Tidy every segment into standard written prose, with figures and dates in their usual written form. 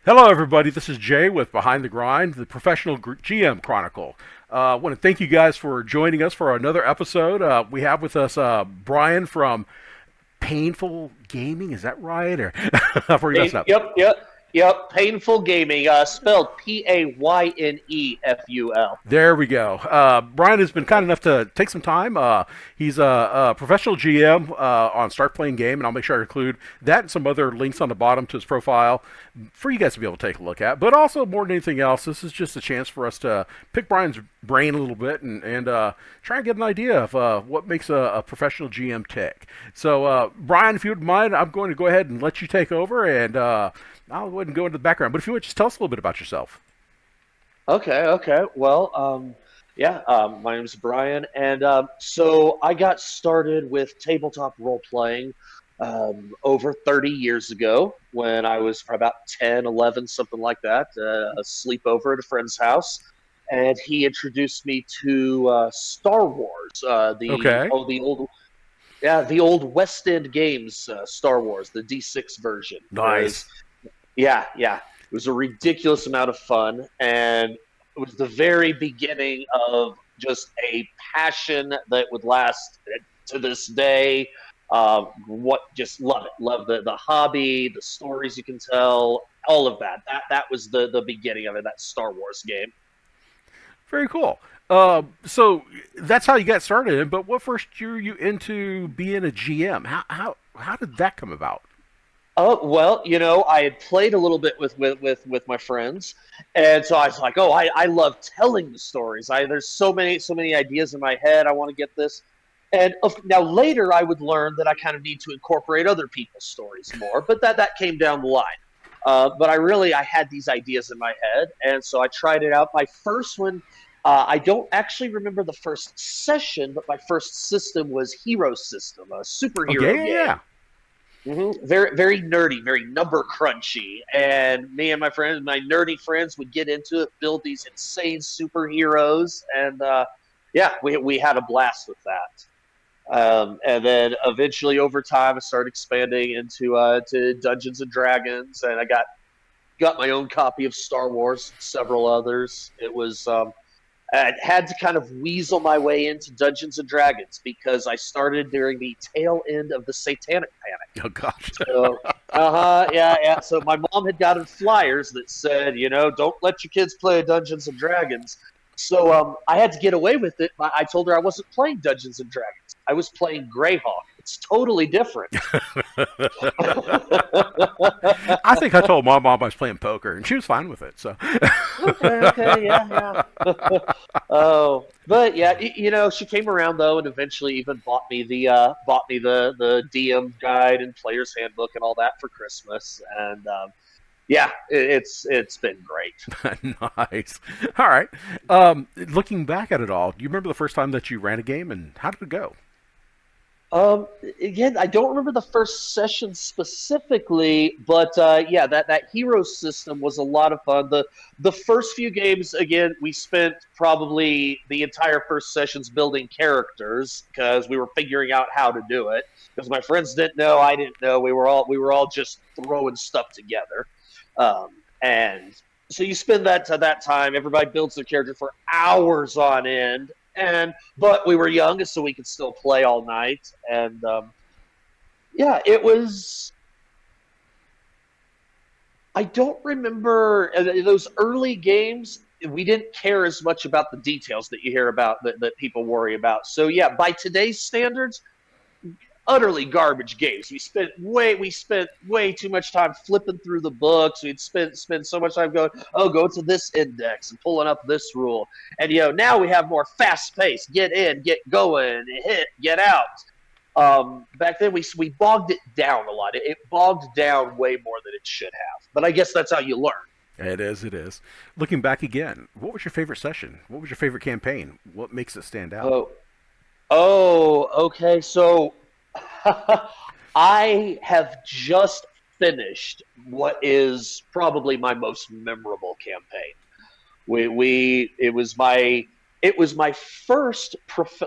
Hello, everybody. This is Jay with Behind the Grind, the professional GM Chronicle. I want to thank you guys for joining us for another episode. We have with us Brian from Painful Gaming. Is that right? Or I've already messed up. Yep. Painful gaming, spelled Payneful. There we go. Brian has been kind enough to take some time. He's a professional GM on Start Playing Game, and I'll make sure I include that and some other links on the bottom to his profile for you guys to be able to take a look at. But also, more than anything else, this is just a chance for us to pick Brian's brain a little bit and try and get an idea of what makes a professional GM tick. So, Brian, if you wouldn't mind, I'm going to go ahead and let you take over, and I'll go ahead and go into the background. But if you would, just tell us a little bit about yourself. Okay. Well, my name's Brian, and so I got started with tabletop role playing over 30 years ago when I was about 10, 11, something like that, a sleepover at a friend's house. And he introduced me to Star Wars, Okay. the old West End games, Star Wars, the D6 version. Nice. Yeah. It was a ridiculous amount of fun, and it was the very beginning of just a passion that would last to this day. Just love it, love the hobby, the stories you can tell, all of that. That was the beginning of it. That Star Wars game. Very cool. So that's how you got started. But what first drew you into being a GM? How did that come about? Oh, well, I had played a little bit with my friends, and so I was like, oh, I love telling the stories. There's so many ideas in my head. I want to get this. And now later I would learn that I kind of need to incorporate other people's stories more, but that came down the line. But I had these ideas in my head, and so I tried it out. My first one, I don't actually remember the first session, but my first system was Hero System, a Oh yeah, superhero yeah, game. yeah. Very, very nerdy, very number crunchy. And me and my nerdy friends, would get into it, build these insane superheroes, and yeah, we had a blast with that. And then eventually, over time, I started expanding into to Dungeons and Dragons, and I got my own copy of Star Wars, several others. I had to kind of weasel my way into Dungeons and Dragons because I started during the tail end of the Satanic Panic. Oh gosh. So, yeah. So my mom had gotten flyers that said, don't let your kids play Dungeons and Dragons. So I had to get away with it. I told her I wasn't playing Dungeons and Dragons. I was playing Greyhawk. It's totally different. I think I told my mom I was playing poker, and she was fine with it. So. Okay, yeah. Oh, but yeah, she came around though, and eventually even bought me the DM guide and player's handbook and all that for Christmas, and yeah, it's been great. Nice. All right. Looking back at it all, do you remember the first time that you ran a game, and how did it go? Again, I don't remember the first session specifically, but yeah, that hero system was a lot of fun. The first few games, again, we spent probably the entire first sessions building characters because we were figuring out how to do it. Because my friends didn't know, I didn't know. We were all just throwing stuff together, and so you spend that time. Everybody builds their character for hours on end, but we were young, so we could still play all night. And yeah, it was. I don't remember those early games. We didn't care as much about the details that you hear about that people worry about. So yeah, by today's standards, utterly garbage games. We spent way too much time flipping through the books. We'd spend so much time going, oh, go to this index and pulling up this rule. And now we have more fast pace. Get in, get going, hit, get out. Back then we bogged it down a lot. It bogged down way more than it should have. But I guess that's how you learn. It is. It is. Looking back again, what was your favorite session? What was your favorite campaign? What makes it stand out? Oh, okay. So I have just finished what is probably my most memorable campaign. We it was my first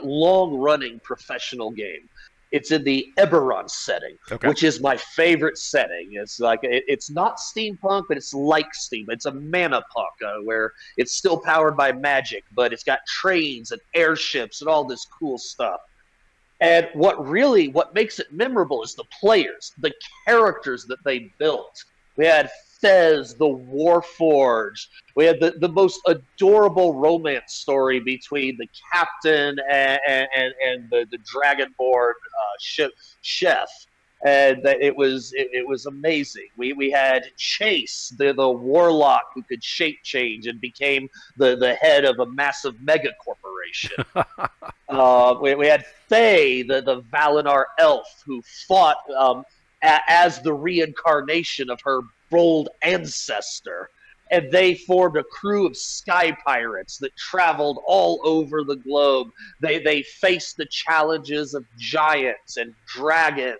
long running professional game. It's in the Eberron setting, Okay. which is my favorite setting. It's like it's not steampunk, but it's like steam. It's a mana punk where it's still powered by magic, but it's got trains and airships and all this cool stuff. And what makes it memorable is the players, the characters that they built. We had Fez, the Warforged. We had the most adorable romance story between the captain and the Dragonborn chef. And it was amazing. We had Chase, the warlock who could shape change and became the head of a massive mega corporation. We had Faye, the Valinor elf, who fought as the reincarnation of her bold ancestor. And they formed a crew of sky pirates that traveled all over the globe. They faced the challenges of giants and dragons,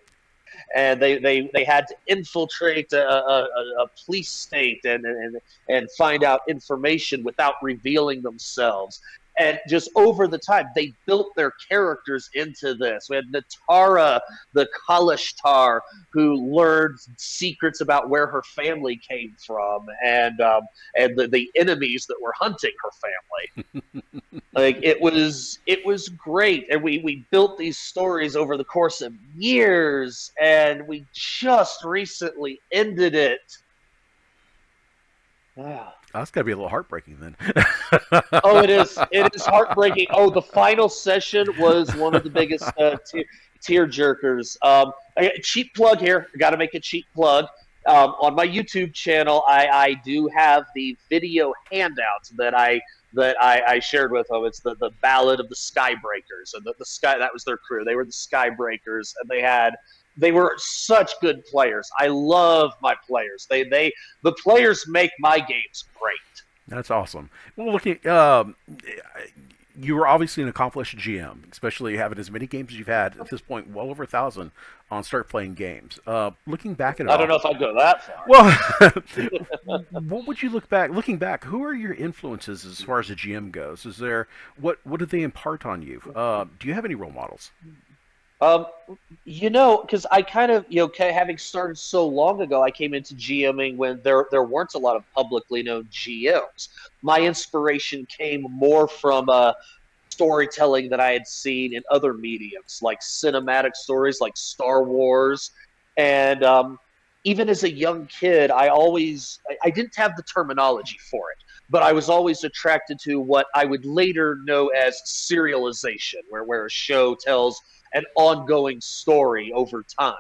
and they had to infiltrate a police state and find out information without revealing themselves. And just over the time, they built their characters into this. We had Natara, the Kalashtar, who learned secrets about where her family came from, and the enemies that were hunting her family. Like it was great, and we built these stories over the course of years, and we just recently ended it. Ah. That's got to be a little heartbreaking then. Oh, it is. It is heartbreaking. Oh, the final session was one of the biggest tear jerkers. Cheap plug here. I got to make a cheap plug. On my YouTube channel, I do have the video handout that I shared with them. It's the Ballad of the Skybreakers, and the sky that was their crew. They were the Skybreakers, and they were such good players. I love my players. The players make my games great. That's awesome. Well, looking, you were obviously an accomplished GM, especially having as many games as you've had at this point, well over 1,000 on Start Playing Games. Looking back at it, I don't know if I'd go that far. Well, what would you looking back? Who are your influences as far as a GM goes? Is there what did they impart on you? Do you have any role models? Um, because I kind of, having started so long ago, I came into GMing when there weren't a lot of publicly known GMs. My inspiration came more from storytelling that I had seen in other mediums, like cinematic stories, like Star Wars, and even as a young kid, I didn't have the terminology for it, but I was always attracted to what I would later know as serialization, where a show tells an ongoing story over time,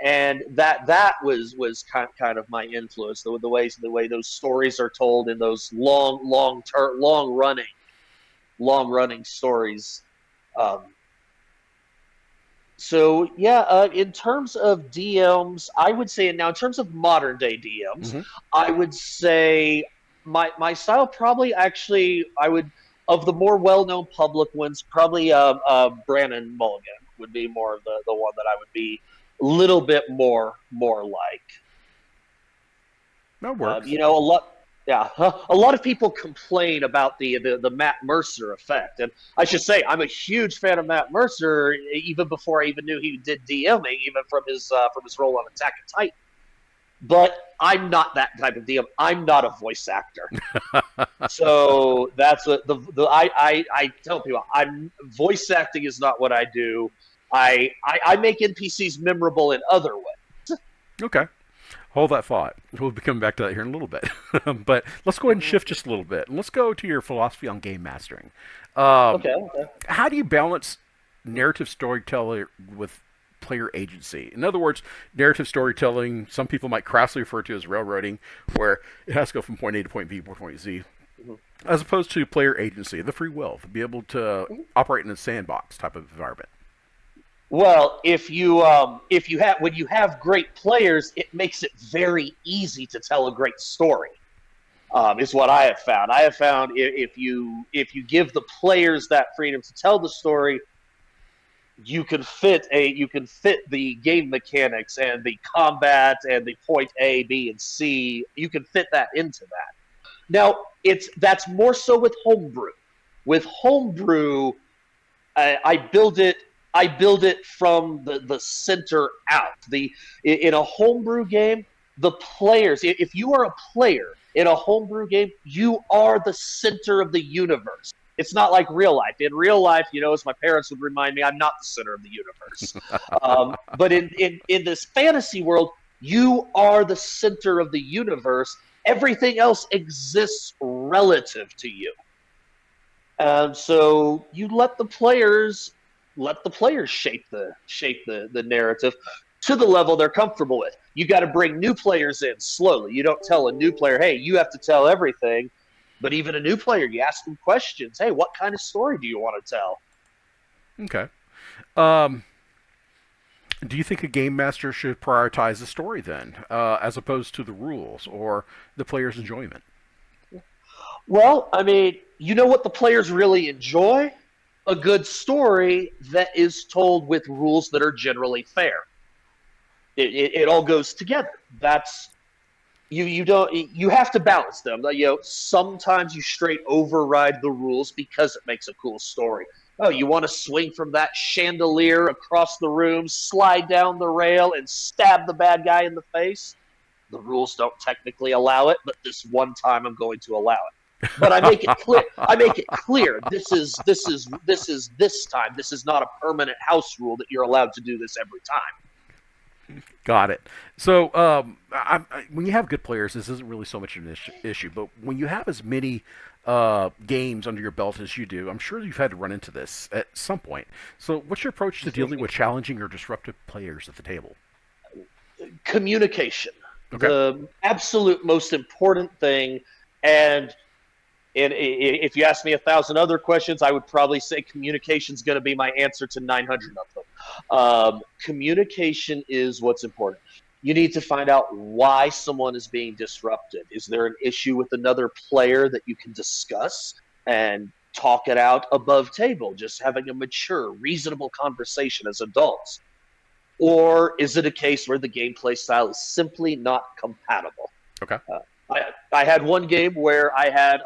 and that was kind of my influence. The way those stories are told in those long running stories. Um, so yeah, in terms of DMs, I would say now in terms of modern day DMs, Hmm. I would say my style probably actually I would of the more well known public ones probably Brandon Mulligan would be more of the one that I would be a little bit more like. That works. A lot. Yeah, a lot of people complain about the Matt Mercer effect, and I should say I'm a huge fan of Matt Mercer, even before I even knew he did DMing, even from his role on Attack on Titan. But I'm not that type of DM. I'm not a voice actor, so that's what I tell people. I'm voice acting is not what I do. I make NPCs memorable in other ways. Okay. Hold that thought. We'll be coming back to that here in a little bit. But let's go ahead and shift just a little bit. And let's go to your philosophy on game mastering. Um, Okay, okay. how do you balance narrative storytelling with player agency? In other words, narrative storytelling, some people might crassly refer to as railroading, where it has to go from point A to point B to point Z, Mhm. as opposed to player agency, the free will, to be able to operate in a sandbox type of environment. Well, if you have when you have great players, it makes it very easy to tell a great story. Is what I have found. I have found if you give the players that freedom to tell the story, you can fit the game mechanics and the combat and the point A, B, and C. You can fit that into that. Now, it's that's more so with homebrew. With homebrew, I build it. I build it from the center out. In a homebrew game, the players. If you are a player in a homebrew game, you are the center of the universe. It's not like real life. In real life, as my parents would remind me, I'm not the center of the universe. But in this fantasy world, you are the center of the universe. Everything else exists relative to you. So you let the players shape the narrative to the level they're comfortable with. You got to bring new players in slowly. You don't tell a new player, "Hey, you have to tell everything." But even a new player, you ask them questions. "Hey, what kind of story do you want to tell?" Okay. Um, do you think a game master should prioritize the story then, as opposed to the rules or the player's enjoyment? Well, I mean, you know what the players really enjoy? A good story that is told with rules that are generally fair. It all goes together. That's you don't you have to balance them. Sometimes you straight override the rules because it makes a cool story. Oh, you want to swing from that chandelier across the room, slide down the rail, and stab the bad guy in the face? The rules don't technically allow it, but this one time I'm going to allow it. But I make it clear. I make it clear. This is this time. This is not a permanent house rule that you're allowed to do this every time. Got it. So, when you have good players, this isn't really so much an issue. But when you have as many games under your belt as you do, I'm sure you've had to run into this at some point. So, what's your approach to dealing with challenging or disruptive players at the table? Communication, Okay. the absolute most important thing, and if you ask me 1,000 other questions, I would probably say communication is going to be my answer to 900 of them. Communication is what's important. You need to find out why someone is being disrupted. Is there an issue with another player that you can discuss and talk it out above table, just having a mature, reasonable conversation as adults? Or is it a case where the gameplay style is simply not compatible? Okay. I had one game where I had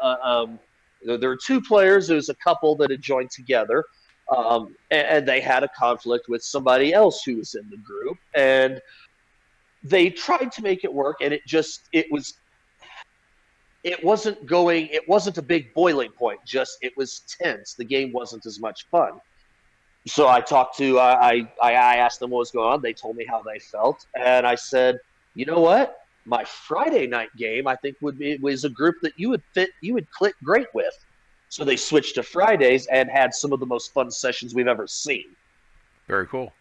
there were two players. It was a couple that had joined together, and they had a conflict with somebody else who was in the group, and they tried to make it work, and it wasn't a big boiling point. Just it was tense. The game wasn't as much fun. So I talked to I asked them what was going on. They told me how they felt, and I said, you know what? My Friday night game, I think was a group that you would click great with. So they switched to Fridays and had some of the most fun sessions we've ever seen. Very cool.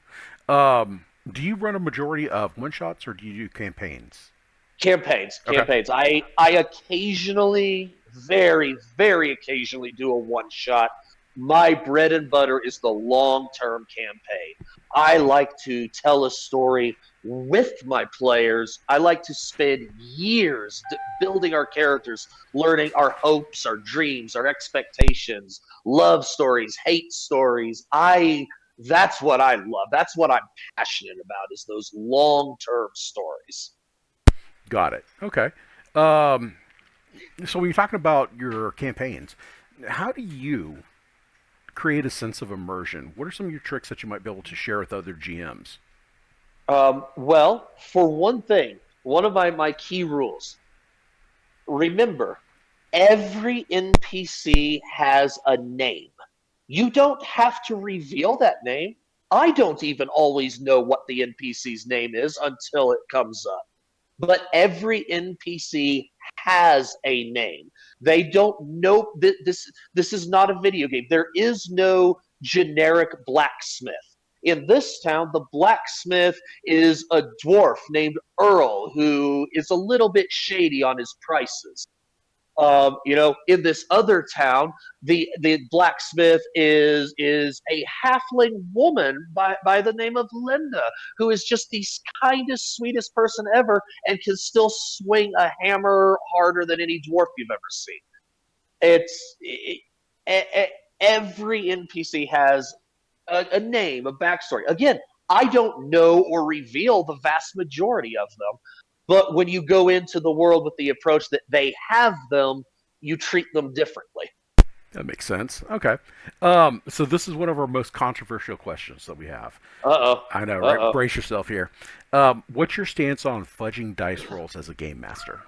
Do you run a majority of one shots or do you do campaigns? Campaigns, Okay. campaigns. I occasionally, very very occasionally, do a one shot. My bread and butter is the long term campaign. I like to tell a story with my players. I like to spend years building our characters, learning our hopes, our dreams, our expectations, love stories, hate stories. I That's what I love. That's what I'm passionate about, is those long term stories. Got it. Okay. Um, so when you're talking about your campaigns, how do you create a sense of immersion? What are some of your tricks that you might be able to share with other GMs? Well, for one thing, one of my key rules, remember, every NPC has a name. You don't have to reveal that name. I don't even always know what the NPC's name is until it comes up. But every NPC has a name. They don't know this is not a video game. There is no generic blacksmith. In this town, the blacksmith is a dwarf named Earl who is a little bit shady on his prices. In this other town, the blacksmith is a halfling woman by the name of Linda, who is just the kindest, sweetest person ever, and can still swing a hammer harder than any dwarf you've ever seen. It's it, every NPC has a name, a backstory. Again, I don't know or reveal the vast majority of them, but when you go into the world with the approach that they have them, you treat them differently. That makes sense. Okay. So this is one of our most controversial questions that we have. Uh-oh. I know, right? Uh-oh. Brace yourself here. What's your stance on fudging dice rolls as a game master?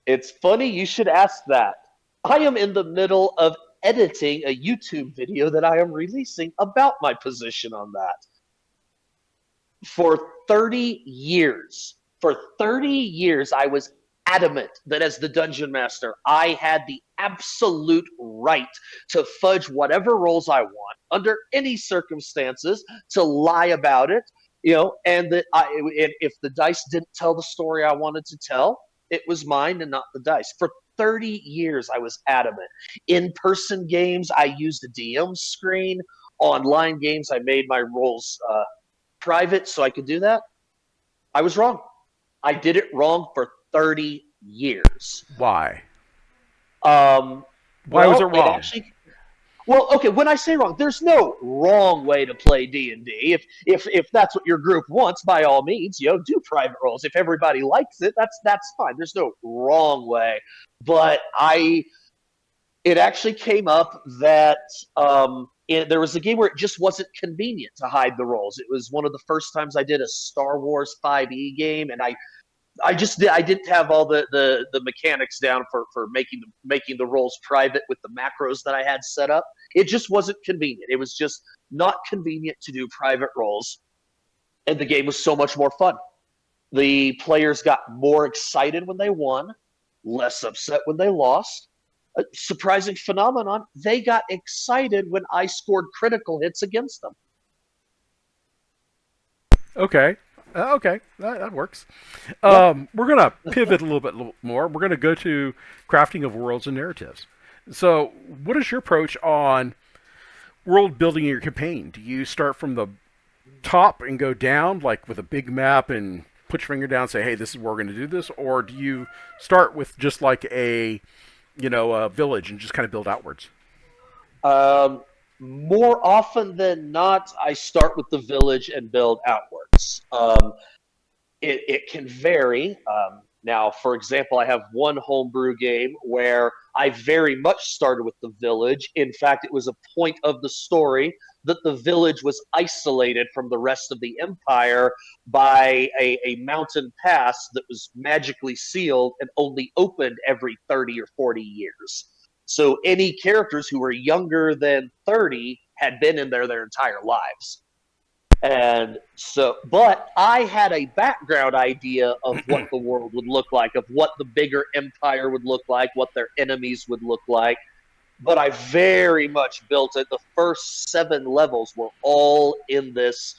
It's funny you should ask that. I am in the middle of editing a YouTube video that I am releasing about my position on that. For 30 years, I was adamant that as the dungeon master, I had the absolute right to fudge whatever rolls I want under any circumstances, to lie about it, and that if the dice didn't tell the story I wanted to tell, it was mine and not the dice. For 30 years, I was adamant. In person games, I used a DM screen. Online games, I made my rolls private so I could do that. I was wrong. I did it wrong for 30 years. Why? Um, Why was it it wrong? actually. Well, okay. When I say wrong, there's no wrong way to play D&D. If that's what your group wants, by all means, do private roles. If everybody likes it, that's fine. There's no wrong way. But it actually came up that there was a game where it just wasn't convenient to hide the roles. It was one of the first times I did a Star Wars 5e game, and I didn't have all the mechanics down for making the roles private with the macros that I had set up. It just wasn't convenient. It was just not convenient to do private roles, and the game was so much more fun. The players got more excited when they won, less upset when they lost. A surprising phenomenon, they got excited when I scored critical hits against them. Okay. Okay, that works. Yeah. We're going to pivot a little bit more. We're going to go to crafting of worlds and narratives. So, what is your approach on world building in your campaign? Do you start from the top and go down, like with a big map, and put your finger down and say, hey, this is where we're going to do this? Or do you start with just like a village and just kind of build outwards? Um, More often than not, I start with the village and build outwards. It can vary. Now, for example, I have one homebrew game where I very much started with the village. In fact, it was a point of the story that the village was isolated from the rest of the empire by a mountain pass that was magically sealed and only opened every 30 or 40 years. So any characters who were younger than 30 had been in there their entire lives. And so, but I had a background idea of what the world would look like, of what the bigger empire would look like, what their enemies would look like. But I very much built it. The first 7 levels were all in this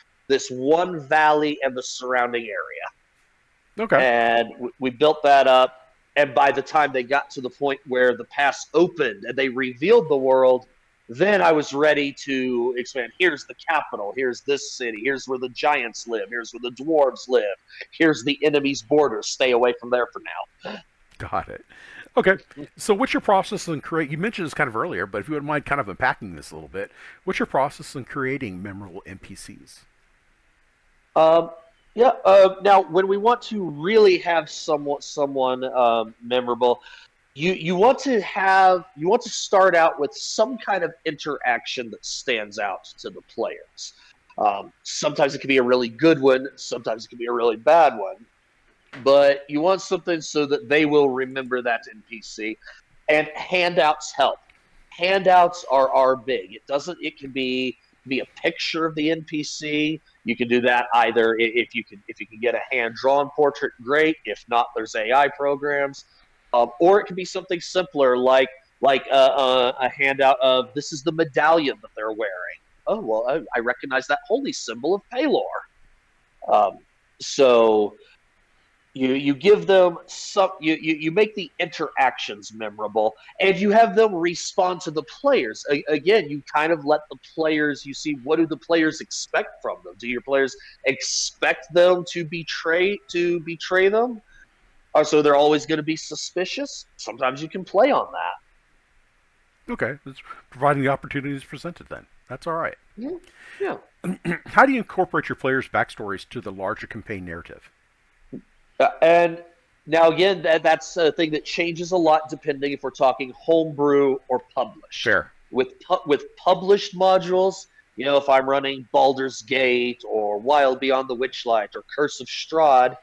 one valley and the surrounding area, Okay. and we built that up. And by the time they got to the point where the pass opened and they revealed the world, then I was ready to expand. Here's the capital. Here's this city. Here's where the giants live. Here's where the dwarves live. Here's the enemy's borders. Stay away from there for now. Got it. Okay. So, what's your process in create? You mentioned this kind of earlier, but if you wouldn't mind kind of unpacking this a little bit, what's your process in creating memorable NPCs? Um, yeah. Now, when we want to really have someone memorable, you want to start out with some kind of interaction that stands out to the players. Sometimes it can be a really good one. Sometimes it can be a really bad one. But you want something so that they will remember that NPC. And handouts help. Handouts are big. It can be a picture of the NPC. You can do that either if you can get a hand drawn portrait, great. If not, there's AI programs, or it can be something simpler like a handout of this is the medallion that they're wearing. Oh well, I recognize that holy symbol of Palor. Um, so you give them some you make the interactions memorable, and you have them respond to the players. Again, you kind of let the players, you see, what do the players expect from them? Do your players expect them to betray them, or so they're always going to be suspicious? Sometimes you can play on that. Okay. It's providing the opportunities presented then. That's all right. Yeah. Yeah. How do you incorporate your players' backstories to the larger campaign narrative? And Now, again, that's a thing that changes a lot depending if we're talking homebrew or published. Fair. With published modules, if I'm running Baldur's Gate or Wild Beyond the Witchlight or Curse of Strahd,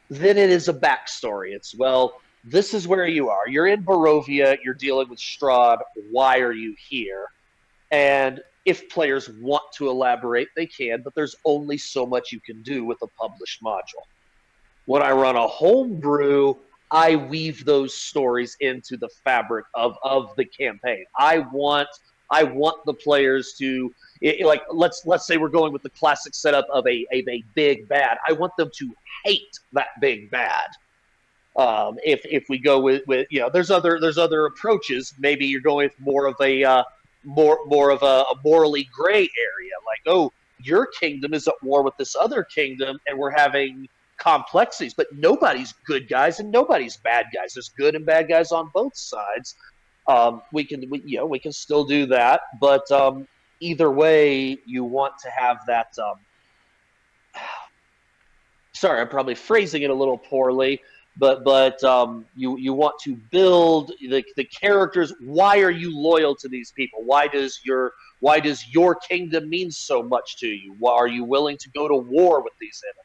then it is a backstory. It's, well, this is where you are. You're in Barovia. You're dealing with Strahd. Why are you here? And if players want to elaborate, they can, but there's only so much you can do with a published module. When I run a homebrew, I weave those stories into the fabric of the campaign. I want the players to like let's say we're going with the classic setup of a big bad. I want them to hate that big bad. If we go with there's other approaches. Maybe you're going with more of a more of a morally gray area, like, oh, your kingdom is at war with this other kingdom, and we're having complexities, but nobody's good guys and nobody's bad guys. There's good and bad guys on both sides. We can still do that, but either way, you want to have that. Sorry, I'm probably phrasing it a little poorly, but you want to build the characters. Why are you loyal to these people? Why does your kingdom mean so much to you? Why are you willing to go to war with these enemies?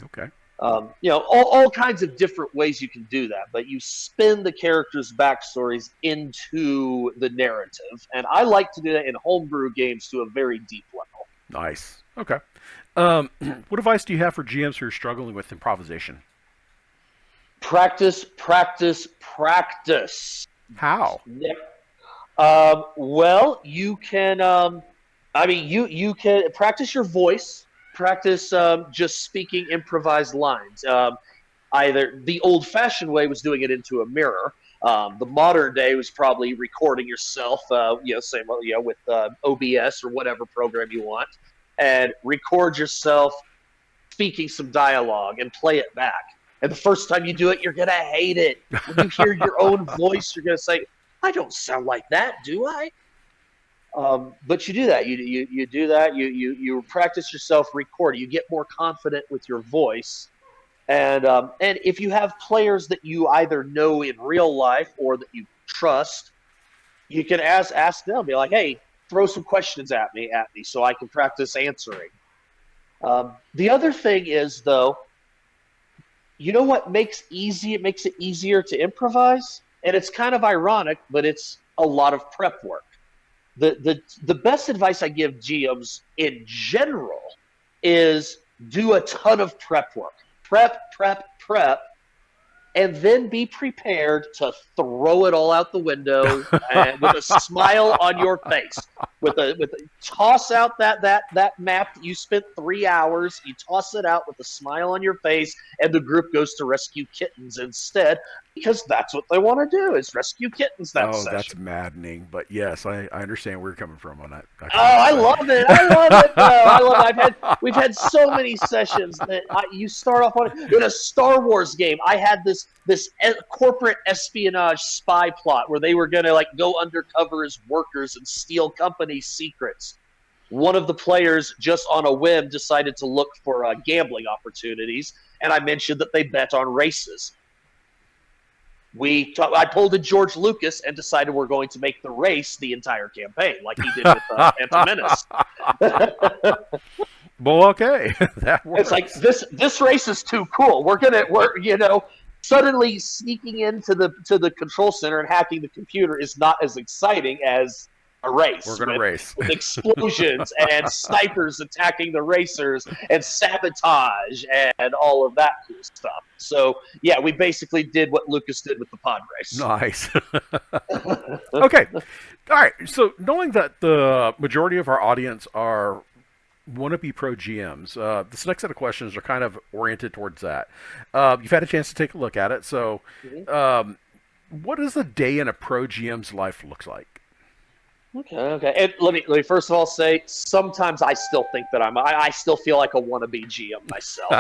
Okay. All kinds of different ways you can do that, but you spin the characters' backstories into the narrative, and I like to do that in homebrew games to a very deep level. Nice. Okay. What advice do you have for GMs who are struggling with improvisation? Practice, practice, practice. How? Yeah. Well, you can. You can practice your voice. Practice just speaking improvised lines. Either the old-fashioned way was doing it into a mirror. The modern day was probably recording yourself, with OBS or whatever program you want, and record yourself speaking some dialogue and play it back. And the first time you do it, you're gonna hate it. When you hear your own voice, you're gonna say, "I don't sound like that, do I?" But you do that. You do that. You practice yourself recording. You get more confident with your voice, and if you have players that you either know in real life or that you trust, you can ask them. Be like, "Hey, throw some questions at me, so I can practice answering." The other thing is, though, you know what makes easy? It makes it easier to improvise, and it's kind of ironic, but it's a lot of prep work. The best advice I give GMs in general is do a ton of prep work. Prep, and then be prepared to throw it all out the window and with a smile on your face. Toss out that map that you spent 3 hours. You toss it out with a smile on your face, and the group goes to rescue kittens instead, because that's what they want to do, is rescue kittens that session. That's maddening. But yes, I understand where you're coming from on that. I love it. I love it. We've had so many sessions that you start off on in a Star Wars game. I had this corporate espionage spy plot where they were going to go undercover as workers and steal company secrets. One of the players, just on a whim, decided to look for gambling opportunities, and I mentioned that they bet on races. I pulled in George Lucas and decided we're going to make the race the entire campaign, like he did with Phantom Menace. Well, okay, that works. It's like this race is too cool. We're suddenly sneaking into the control center and hacking the computer is not as exciting as a race. We're going to race with explosions and snipers attacking the racers and sabotage and all of that cool stuff. So yeah, we basically did what Lucas did with the pod race. Nice. Okay, all right. So knowing that the majority of our audience are wannabe pro GMs, this next set of questions are kind of oriented towards that. You've had a chance to take a look at it. So, what does a day in a pro GM's life looks like? Okay. And let me first of all say, sometimes I still think that I still feel like a wannabe GM myself.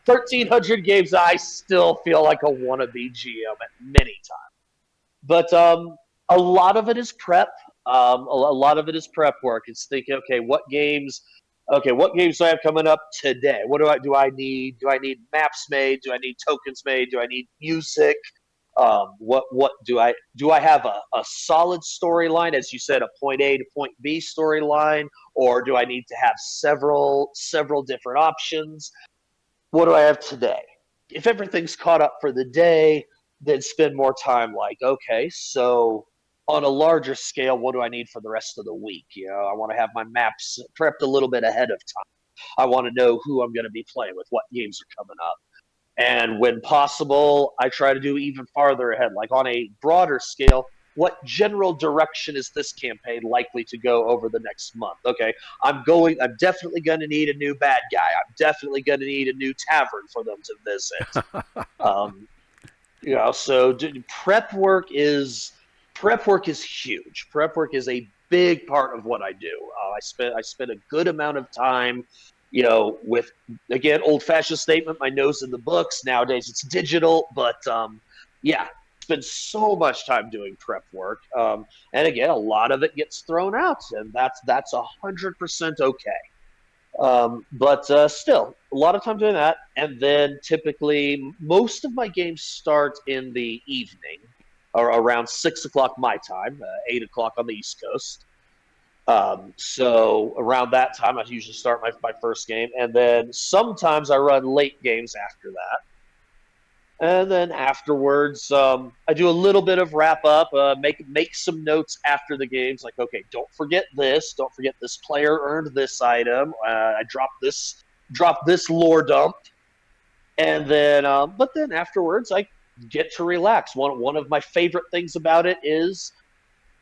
1,300 games, I still feel like a wannabe GM at many times. But a lot of it is prep. A lot of it is prep work. It's thinking, okay, what games Okay, what games do I have coming up today? What do I need? Do I need maps made? Do I need tokens made? Do I need music? What do I have a solid storyline, as you said, a point A to point B storyline, or do I need to have several different options? What do I have today? If everything's caught up for the day, then spend more time like, okay, so on a larger scale, what do I need for the rest of the week? I want to have my maps prepped a little bit ahead of time. I want to know who I'm going to be playing with, what games are coming up. And when possible, I try to do even farther ahead, like on a broader scale. What general direction is this campaign likely to go over the next month? Okay, I'm definitely going to need a new bad guy. I'm definitely going to need a new tavern for them to visit. Um, so prep work is huge. Prep work is a big part of what I do. I spend a good amount of time, with, again, old fashioned statement, my nose in the books. Nowadays it's digital, but yeah, spend so much time doing prep work. And again, a lot of it gets thrown out, and that's 100% okay. But still, a lot of time doing that. And then typically, most of my games start in the evening, or around 6 o'clock my time, 8 o'clock on the East Coast. So around that time, I usually start my first game. And then sometimes I run late games after that. And then afterwards, I do a little bit of wrap up, make some notes after the games, like, okay, don't forget this. Don't forget this player earned this item. I dropped this lore dump, and then, but then afterwards, I get to relax. One of my favorite things about it is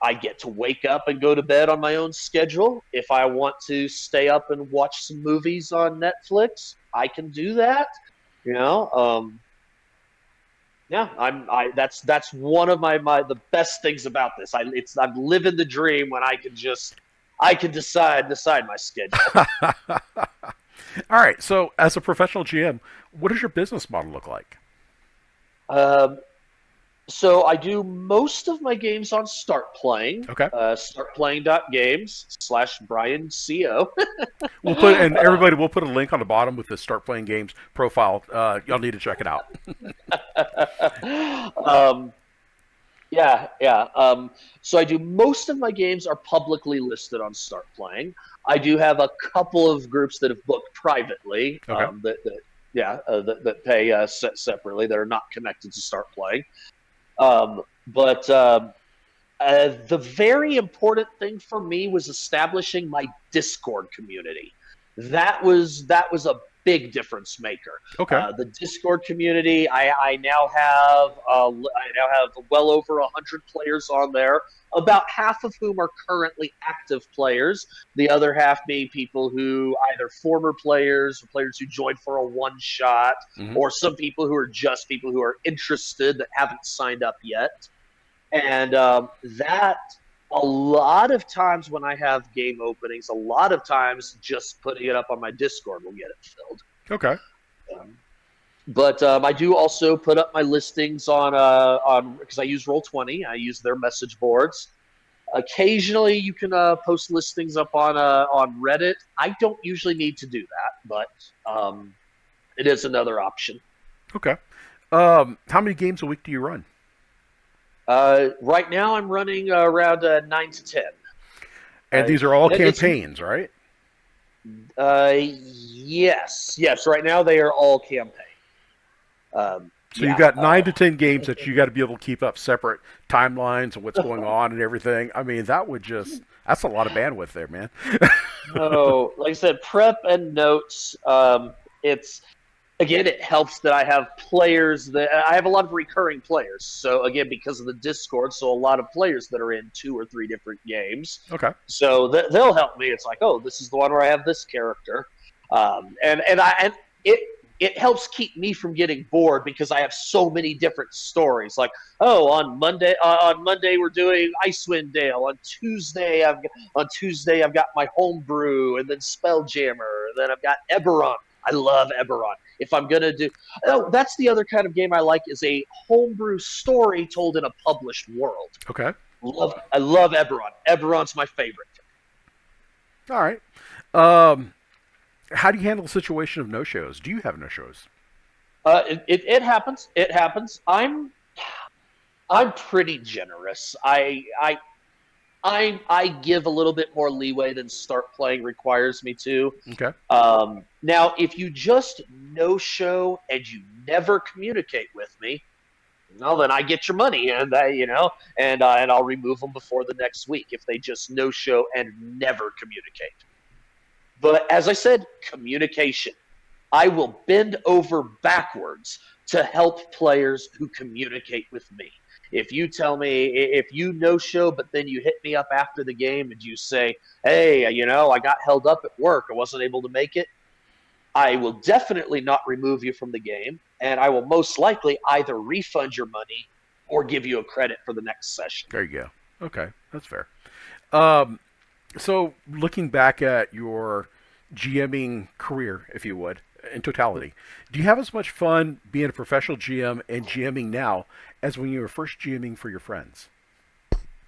I get to wake up and go to bed on my own schedule. If I want to stay up and watch some movies on Netflix, I can do that. You know, yeah, that's one of my the best things about this. I'm living the dream when I can decide my schedule. All right. So, as a professional GM, what does your business model look like? Um, so I do most of my games on Start Playing, Okay. startplaying.games/Brian Co. We'll put and everybody we'll put a link on the bottom with the Start Playing Games profile. Y'all need to check it out. um, Yeah, yeah. So I do most of my games are publicly listed on Start Playing. I do have a couple of groups that have booked privately, Okay. that pay separately, that are not connected to Start Playing. But the very important thing for me was establishing my Discord community. That was a big difference maker. Okay. The Discord community, I now have well over 100 players on there. About half of whom are currently active players. The other half being people who either former players or players who joined for a one shot, Hmm. or some people who are just people who are interested that haven't signed up yet. And that, a lot of times when I have game openings, a lot of times just putting it up on my Discord will get it filled. Okay. Um, but I do also put up my listings on because I use Roll20. I use their message boards. Occasionally, you can post listings up on Reddit. I don't usually need to do that, but it is another option. Okay. How many games a week do you run? Right now, I'm running around 9 to 10. And Uh, these are all it's campaigns, right? Yes, yes. Right now, they are all campaign. So you Yeah. got 9 to 10 games that you got to be able to keep up separate timelines of what's going on and everything. I mean, that's a lot of bandwidth there, man. So, like I said, prep and notes. It's Again, it helps that I have a lot of recurring players. So again, because of the Discord, so a lot of players that are in 2 or 3 different games. Okay. So they'll help me. It's like, oh, this is the one where I have this character, and it helps keep me from getting bored because I have so many different stories. Like, oh, on Monday we're doing Icewind Dale. On Tuesday I've got my homebrew, and then Spelljammer, and then I've got Eberron. I love Eberron. If I'm gonna do, oh, that's the other kind of game I like, is a homebrew story told in a published world. Okay. I love Eberron. Eberron's my favorite. All right. Um, How do you handle the situation of no-shows? Do you have no-shows? It happens. It happens. I'm pretty generous. I give a little bit more leeway than start playing requires me to. Okay. Now, if you just no show and you never communicate with me, well, then I get your money, and and I'll remove them before the next week if they just no show and never communicate. But as I said, communication. I will bend over backwards to help players who communicate with me. If you tell me, if you no show, but then you hit me up after the game and you say, hey, I got held up at work, I wasn't able to make it, I will definitely not remove you from the game, and I will most likely either refund your money or give you a credit for the next session. There you go. Okay, that's fair. Um, so, looking back at your GMing career, if you would, in totality, do you have as much fun being a professional GM and GMing now as when you were first GMing for your friends?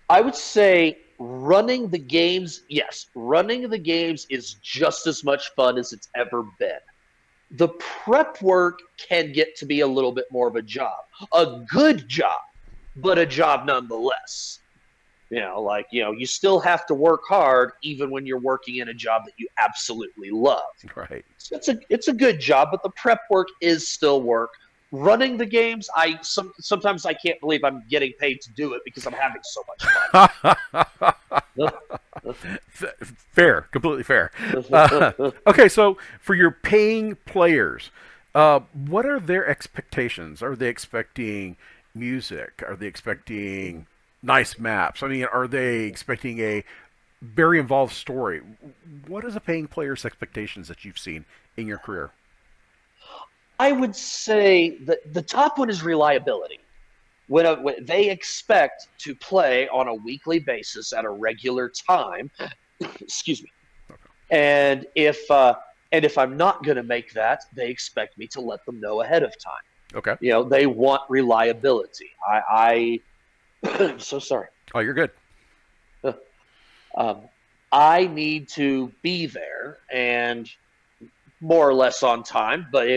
I would say running the games, yes, running the games is just as much fun as it's ever been. The prep work can get to be a little bit more of a job, a good job, but a job nonetheless. You still have to work hard even when you're working in a job that you absolutely love. Right. So it's a good job, but the prep work is still work. Running the games, sometimes I can't believe I'm getting paid to do it because I'm having so much Fair, completely fair. fun. Okay, so for your paying players, what are their expectations? Are they expecting music? Are they expecting nice maps? I mean, are they expecting a very involved story? What is a paying player's expectations that you've seen in your career? I would say that the top one is reliability. When they expect to play on a weekly basis at a regular time, excuse me, and if I'm not going to make that, they expect me to let them know ahead of time. Okay. They want reliability. I'm so sorry. Oh, you're good. Um, I need to be there and more or less on time. But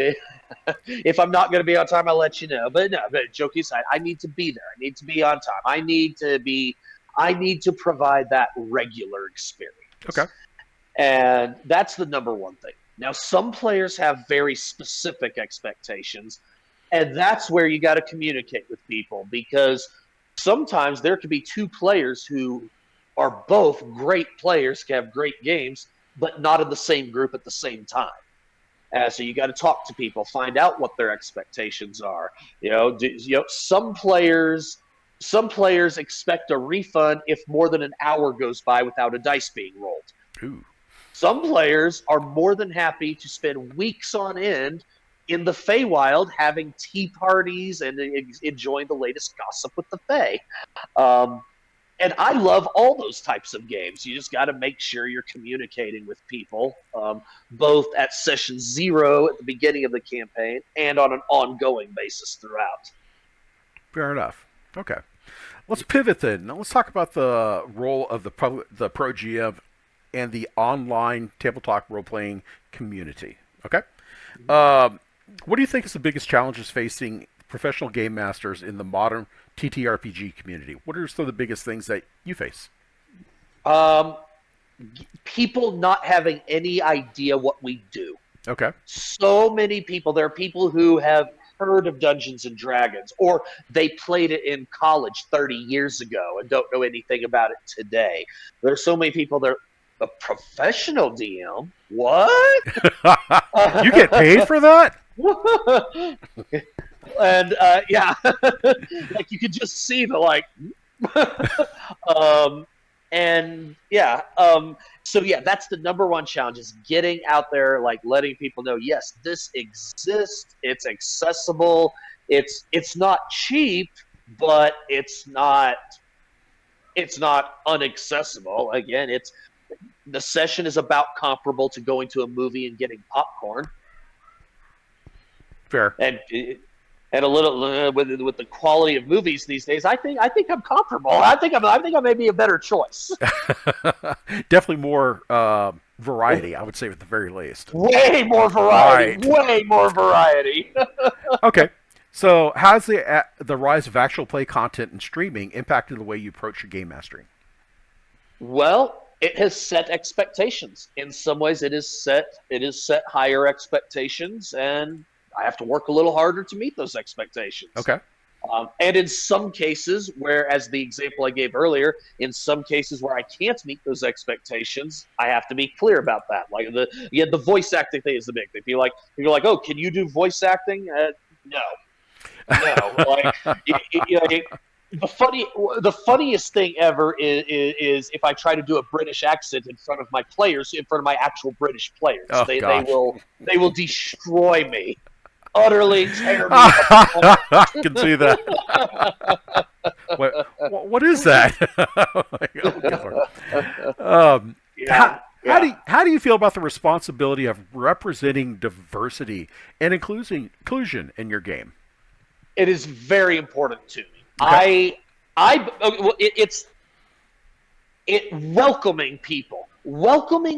if I'm not going to be on time, I'll let you know. But no, but joking aside, I need to be there. I need to be on time. I need to provide that regular experience. Okay. And that's the number one thing. Now, some players have very specific expectations, and that's where you got to communicate with people because sometimes there could be two players who are both great players, can have great games, but not in the same group at the same time. So you got to talk to people, find out what their expectations are. Some players expect a refund if more than an hour goes by without a dice being rolled. Ooh. Some players are more than happy to spend weeks on end in the Feywild having tea parties and enjoying the latest gossip with the Fey. Um, and I love all those types of games. You just got to make sure you're communicating with people, both at session 0 at the beginning of the campaign and on an ongoing basis throughout. Fair enough. Okay. Let's pivot then. Now let's talk about the role of the pro GM and the online tabletop role playing community. Okay. What do you think is the biggest challenges facing professional game masters in the modern TTRPG community? What are some of the biggest things that you face? Um, People not having any idea what we do. Okay. So many people, there are people who have heard of Dungeons and Dragons, or they played it in college 30 years ago and don't know anything about it today. There's so many people that are a professional DM. What? You get paid for that? And yeah, like you could just see the like, um, and yeah, so yeah, that's the number one challenge is getting out there, like letting people know, yes, this exists, it's accessible, it's not cheap, but it's not unaccessible. Again, the session is about comparable to going to a movie and getting popcorn. Fair. And a little with the quality of movies these days, I think I'm comparable. I think I may be a better choice. Definitely more variety, I would say, at the very least. Way more variety. Right. Way more variety. Okay. So, how's the rise of actual play content and streaming impacted the way you approach your game mastering? Well, it has set expectations. In some ways, it is set higher expectations, and I have to work a little harder to meet those expectations. Okay. And in some cases, whereas the example I gave earlier, in some cases where I can't meet those expectations, I have to be clear about that. Like the voice acting thing is the big thing. You're like, oh, can you do voice acting? No, no. Like the funniest thing ever is if I try to do a British accent in front of my players, in front of my actual British players. Oh They gosh. will destroy me, utterly tear me apart. I can see that. What is that? Oh, how, Yeah, yeah. how do you feel about the responsibility of representing diversity and inclusion in your game? It is very important to me. Okay. It welcoming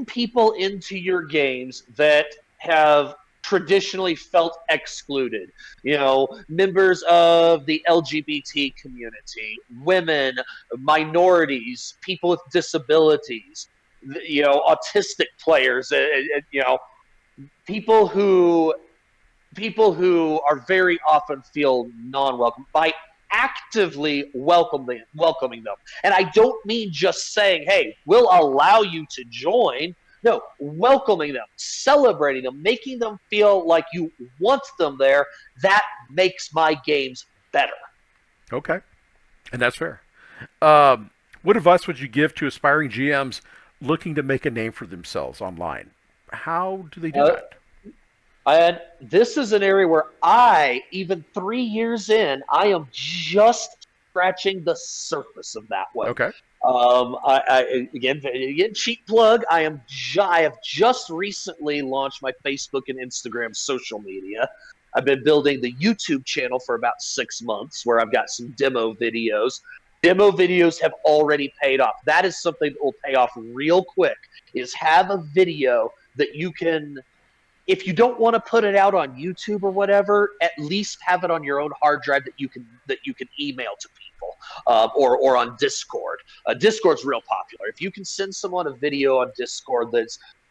people into your games that have traditionally felt excluded. Members of the LGBT community, women, minorities, people with disabilities, autistic players, people who are very often feel non-welcome by actively welcoming them. And I don't mean just saying, hey, we'll allow you to join. No, welcoming them, celebrating them, making them feel like you want them there. That makes my games better. Okay. And that's fair. What advice would you give to aspiring GMs looking to make a name for themselves online? How do they do Uh, that? And this is an area where even 3 years in, I am just scratching the surface of that one. Okay. Again, cheap plug. I have just recently launched my Facebook and Instagram social media. I've been building the YouTube channel for about 6 months, where I've got some demo videos. Demo videos have already paid off. That is something that will pay off real quick. Is have a video that you can, if you don't want to put it out on YouTube or whatever, at least have it on your own hard drive that you can email to people, or on Discord. Discord's real popular. If you can send someone a video on Discord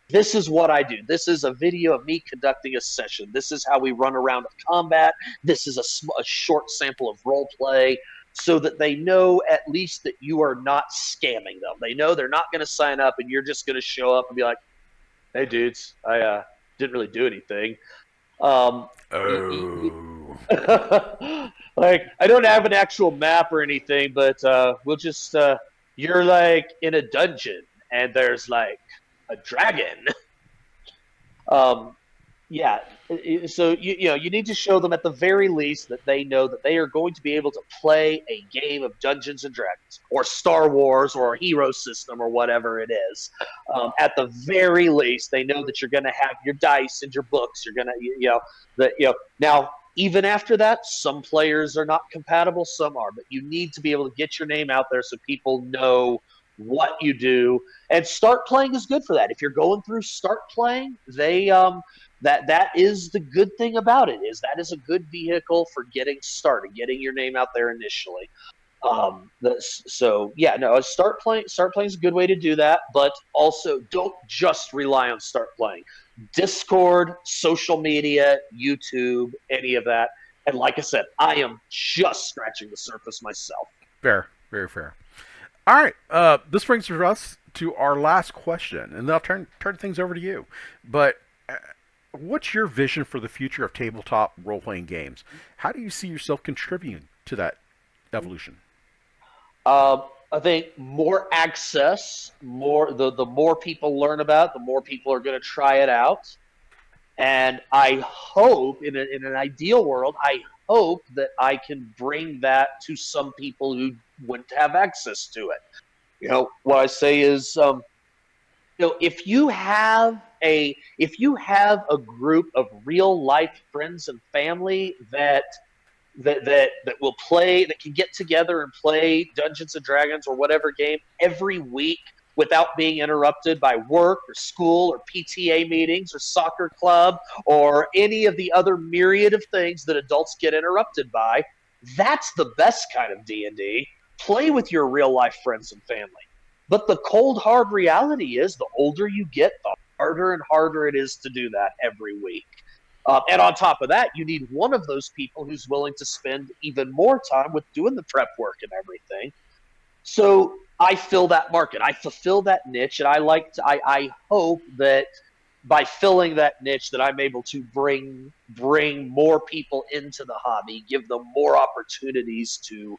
this is what I do. This is a video of me conducting a session. This is how we run around with combat. This is a short sample of role play, so that they know at least that you are not scamming them. They know they're not going to sign up and you're just going to show up and be like, hey dudes, I didn't really do anything. Um, Oh. like, I don't have an actual map or anything, but we'll just you're like in a dungeon and there's like a dragon. Um, yeah, so you need to show them at the very least that they know that they are going to be able to play a game of Dungeons and Dragons or Star Wars or a hero system or whatever it is. At the very least, they know that you're going to have your dice and your books. You're going to now. Even after that, some players are not compatible, some are, but you need to be able to get your name out there so people know what you do. And Start Playing is good for that. If you're going through Start Playing, that is the good thing about it, is that is a good vehicle for getting started, getting your name out there initially. So yeah, no, Start Playing is a good way to do that, but also don't just rely on Start Playing. Discord, social media, YouTube, any of that. And like I said, I am just scratching the surface myself. Fair. Very fair. All right. This brings us to our last question, and then I'll turn things over to you. But what's your vision for the future of tabletop role playing games? How do you see yourself contributing to that evolution? I think more access, the more people learn about it, the more people are going to try it out. And I hope, in an ideal world, I hope that I can bring that to some people who wouldn't have access to it. What I say is, if you have a group of real life friends and family that will play, that can get together and play Dungeons and Dragons or whatever game every week without being interrupted by work or school or PTA meetings or soccer club or any of the other myriad of things that adults get interrupted by. That's the best kind of D&D. Play with your real life friends and family. But the cold hard reality is the older you get, the harder and harder it is to do that every week. And on top of that, you need one of those people who's willing to spend even more time with doing the prep work and everything. So I fill that market. I fulfill that niche, and I hope that by filling that niche, that I'm able to bring more people into the hobby, give them more opportunities to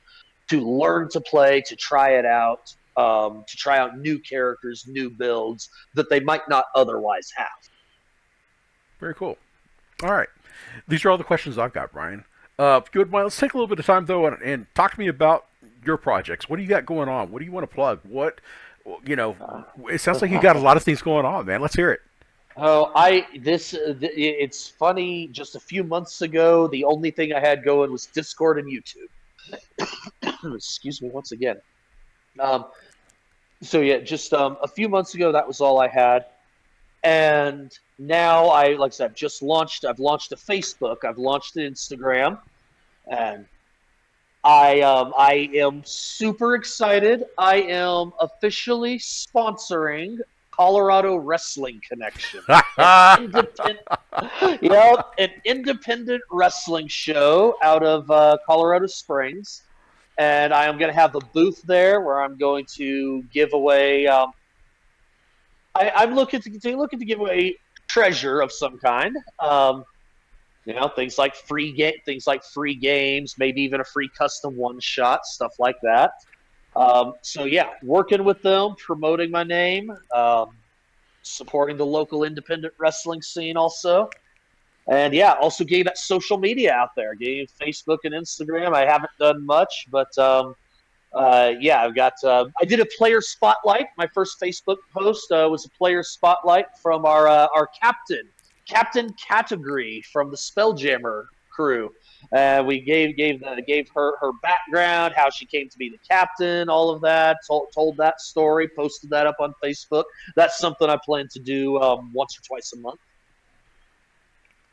learn to play, to try it out, to try out new characters, new builds that they might not otherwise have. Very cool. All right. These are all the questions I've got, Brian. Good. Well, let's take a little bit of time, though, and talk to me about your projects. What do you got going on? What do you want to plug? It sounds like you got a lot of things going on, man. Let's hear it. It's funny. Just a few months ago, the only thing I had going was Discord and YouTube. Excuse me once again. Just a few months ago, that was all I had. And now like I said, I've launched a Facebook, I've launched an Instagram, and I am super excited. I am officially sponsoring Colorado Wrestling Connection, an independent wrestling show out of Colorado Springs, and I am going to have a booth there where I'm going to give away. I'm looking to give away treasure of some kind. Things like free games, maybe even a free custom one shot, stuff like that. Working with them, promoting my name, supporting the local independent wrestling scene also. And also getting that social media out there, getting Facebook and Instagram. I haven't done much, but I've got. I did a player spotlight. My first Facebook post was a player spotlight from our Captain Category from the Spelljammer crew. We gave her background, how she came to be the captain, all of that. Told that story, posted that up on Facebook. That's something I plan to do once or twice a month.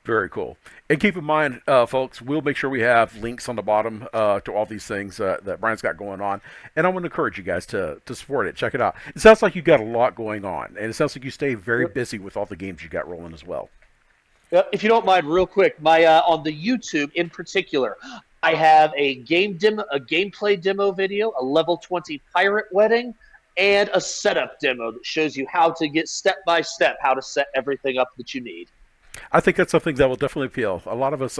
Very cool. And keep in mind, folks, we'll make sure we have links on the bottom to all these things that Brian's got going on. And I want to encourage you guys to support it. Check it out. It sounds like you've got a lot going on. And it sounds like you stay very busy with all the games you got rolling as well. If you don't mind, real quick, my on the YouTube in particular, I have a gameplay demo video, a level 20 pirate wedding, and a setup demo that shows you how to get step by step how to set everything up that you need. I think that's something that will definitely appeal. A lot of us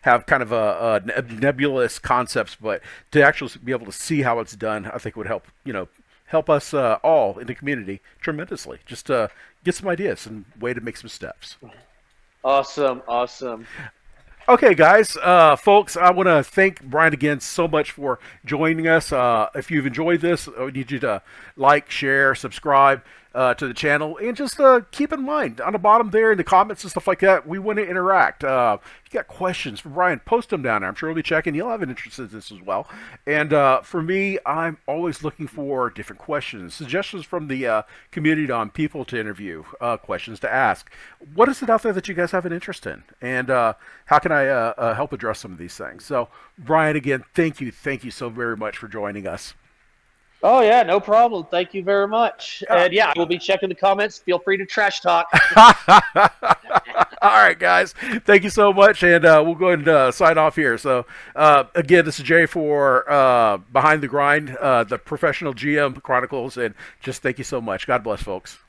have kind of a nebulous concepts, but to actually be able to see how it's done, I think would help us all in the community tremendously. Just get some ideas and way to make some steps. Awesome. Okay, guys, folks, I want to thank Brian again so much for joining us. If you've enjoyed this, I need you to like, share, subscribe to the channel, and just keep in mind on the bottom there in the comments and stuff like that, we want to interact. If you got questions for Brian, post them down there. I'm sure he'll be checking. He'll have an interest in this as well. And for me, I'm always looking for different questions, suggestions from the community on people to interview, questions to ask. What is it out there that you guys have an interest in? And how can I help address some of these things? So, Brian, again, thank you so very much for joining us. Oh, yeah, no problem. Thank you very much. And I will be checking the comments. Feel free to trash talk. All right, guys. Thank you so much. And we'll go ahead and sign off here. So, again, this is Jay for Behind the Grind, the professional GM Chronicles. And just thank you so much. God bless, folks.